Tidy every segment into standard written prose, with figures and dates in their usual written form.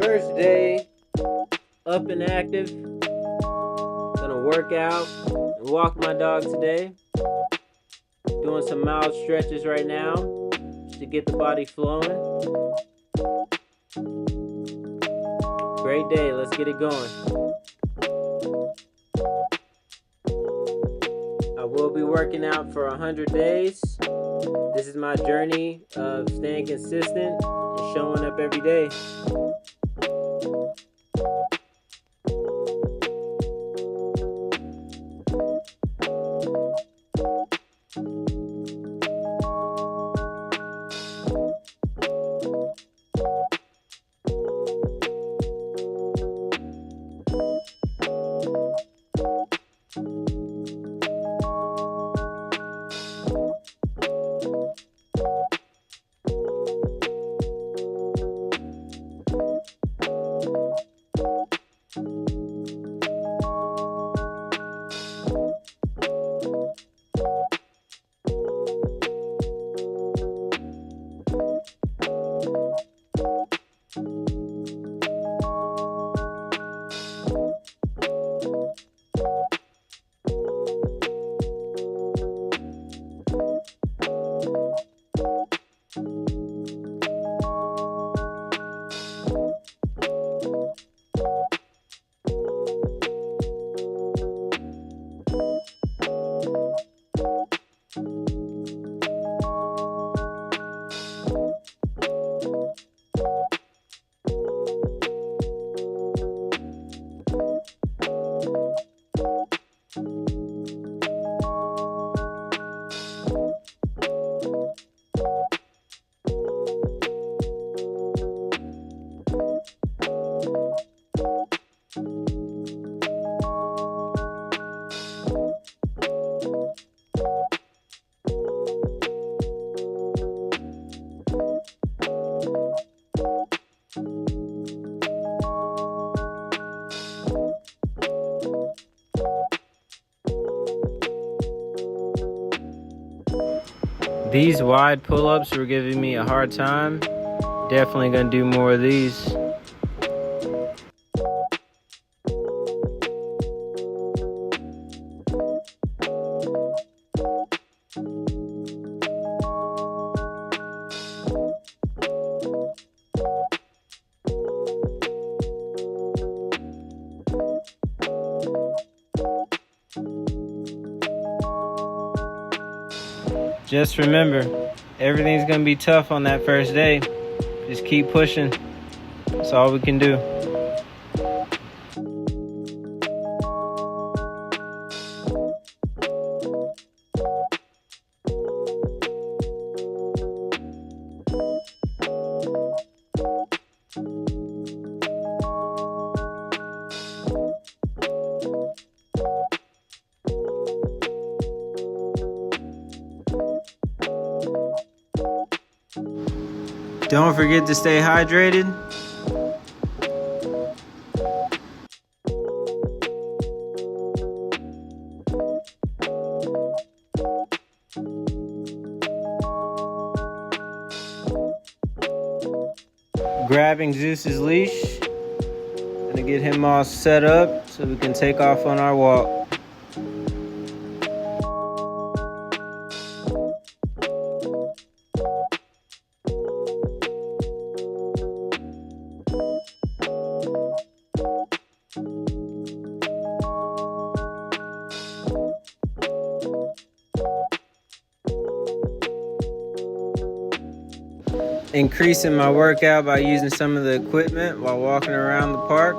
First day up and active. Gonna work out and walk my dog today. Doing some mild stretches right now to get the body flowing. Great day, let's get it going. I will be working out for 100 days. This is my journey of staying consistent and showing up every day. These wide pull-ups were giving me a hard time. Definitely gonna do more of these. Just remember, everything's gonna be tough on that first day. Just keep pushing. That's all we can do. Don't forget to stay hydrated. Grabbing Zeus's leash. Gonna get him all set up so we can take off on our walk. Increasing my workout by using some of the equipment while walking around the park.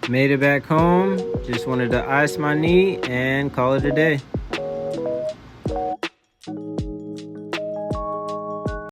Made it back home. Just wanted to ice my knee and call it a day.